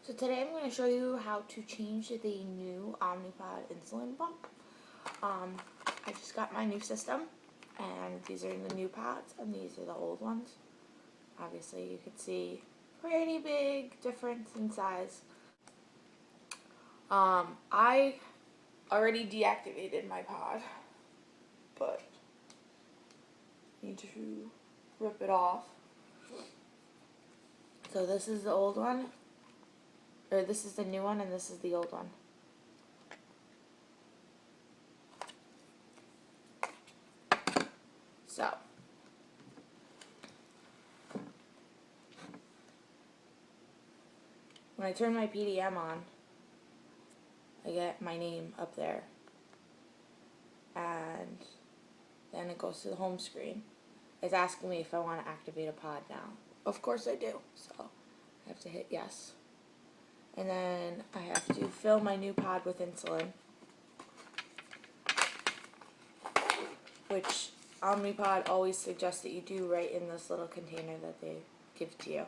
So today I'm going to show you how to change the new OmniPod insulin pump. I just got my new system, and these are the new pods, and these are the old ones. Obviously you can see pretty big difference in size. I already deactivated my pod, but need to rip it off. So this is the old one. Or this is the new one, and this is the old one. So, when I turn my PDM on, I get my name up there. And then it goes to the home screen. It's asking me if I want to activate a pod now. Of course I do, so I have to hit yes. And then I have to fill my new pod with insulin, which OmniPod always suggests that you do right in this little container that they give to you.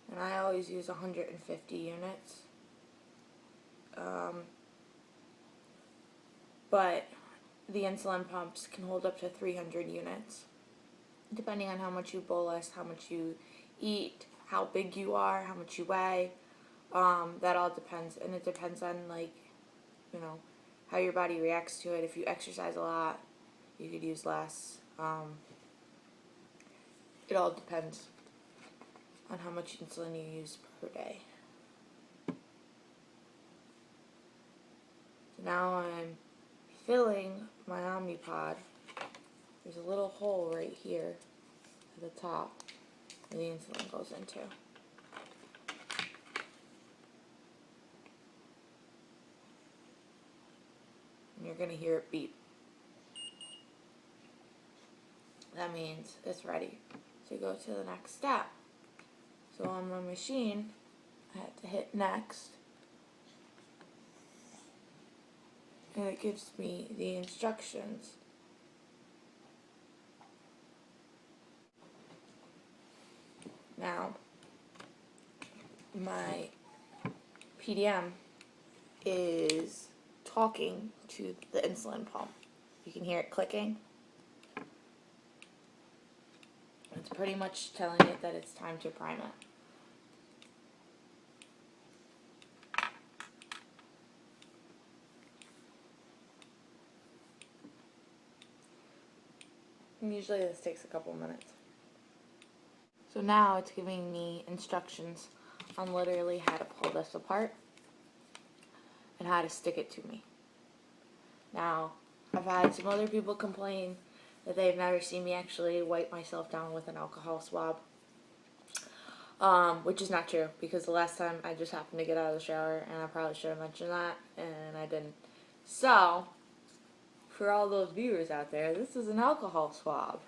And I always use 150 units. But the insulin pumps can hold up to 300 units, depending on how much you bolus, how much you eat, how big you are, how much you weigh. That all depends, and it depends on, like, how your body reacts to it. If you exercise a lot, you could use less. It all depends on how much insulin you use per day. So now I'm filling my OmniPod. There's a little hole right here at the top where the insulin goes into. And you're going to hear it beep. That means it's ready to go to the next step. So on my machine, I have to hit next, and it gives me the instructions. Now, my PDM is talking to the insulin pump. You can hear it clicking. It's pretty much telling it that it's time to prime it. And usually this takes a couple minutes. So now it's giving me instructions on literally how to pull this apart and how to stick it to me. Now, I've had some other people complain that they've never seen me actually wipe myself down with an alcohol swab, which is not true, because the last time I just happened to get out of the shower, and I probably should have mentioned that, and I didn't. So, for all those viewers out there, this is an alcohol swab,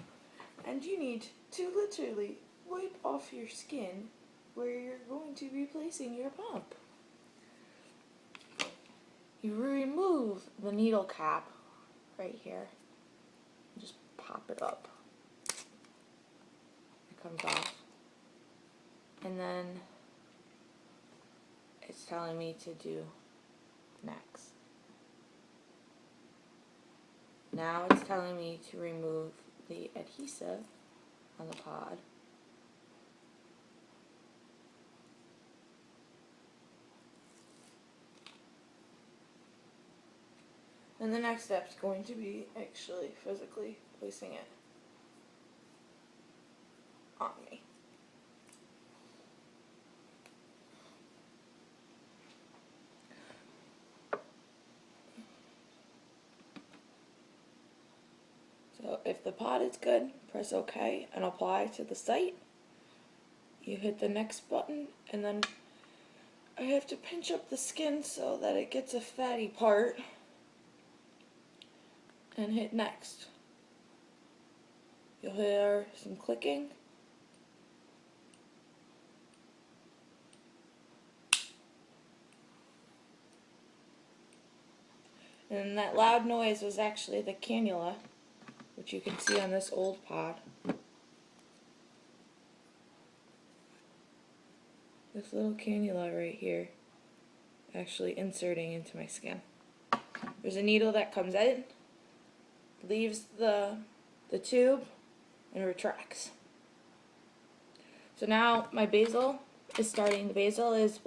and you need to literally wipe off your skin where you're going to be placing your pump. You remove the needle cap right here. Just pop it up. It comes off. And then it's telling me to do next. Now it's telling me to remove the adhesive on the pod. And the next step is going to be actually physically placing it on me. So if the pod is good, press OK and apply to the site. You hit the next button, and then I have to pinch up the skin so that it gets a fatty part and hit next. You'll hear some clicking. And that loud noise was actually the cannula, which you can see on this old pod. This little cannula right here, actually inserting into my skin. There's a needle that comes in, leaves the tube, and retracts. So now my basal is starting. The basal is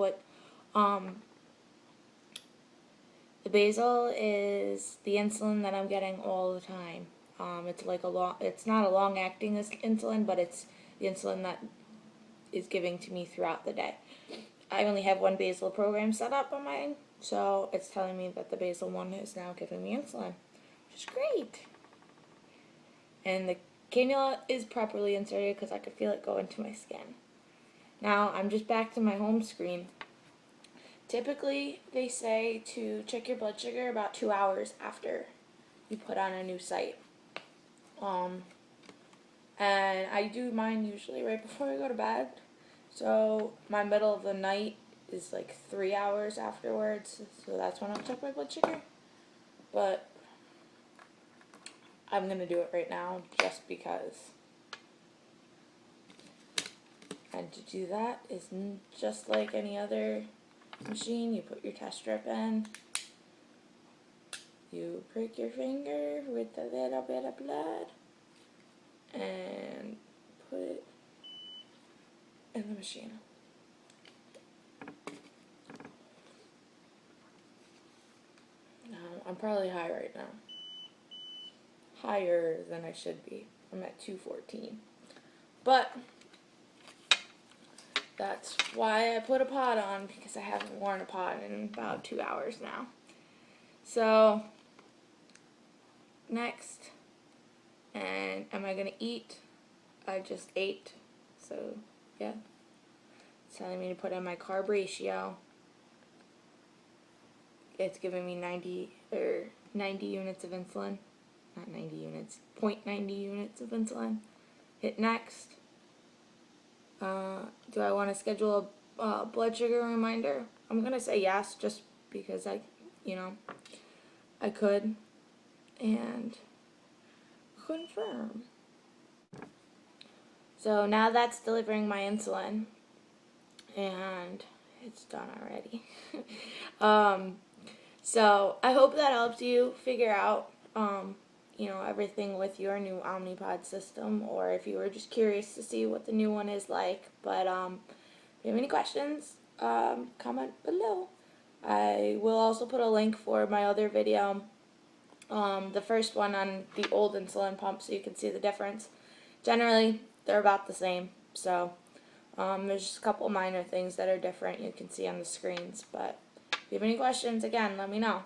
the basal is the insulin that I'm getting all the time. It's not a long-acting insulin, but it's the insulin that is giving to me throughout the day. I only have one basal program set up on mine, so it's telling me that the basal one is now giving me insulin, which is great. And the cannula is properly inserted because I could feel it go into my skin. Now I'm just back to my home screen. Typically, they say to check your blood sugar about 2 hours after you put on a new site. And I do mine usually right before I go to bed. So my middle of the night is like 3 hours afterwards. So that's when I'll check my blood sugar. But I'm going to do it right now just because. And to do that is just like any other machine. You put your test strip in, you prick your finger with a little bit of blood and put it in the machine. Now, I'm probably high right now. Higher than I should be. I'm at 214. But that's why I put a pod on, because I haven't worn a pod in about 2 hours now. So, next, and am I going to eat? I just ate, so yeah. It's telling me to put in my carb ratio. It's giving me 90 units of insulin. Not 90 units, 0.90 units of insulin. Hit next. Do I want to schedule a blood sugar reminder? I'm going to say yes, just because I could. And confirm. So now that's delivering my insulin. And it's done already. So I hope that helps you figure out, everything with your new OmniPod system, or if you were just curious to see what the new one is like. But if you have any questions, comment below. I will also put a link for my other video, the first one on the old insulin pump, so you can see the difference. Generally, they're about the same, so there's just a couple minor things that are different you can see on the screens. But if you have any questions, again, let me know.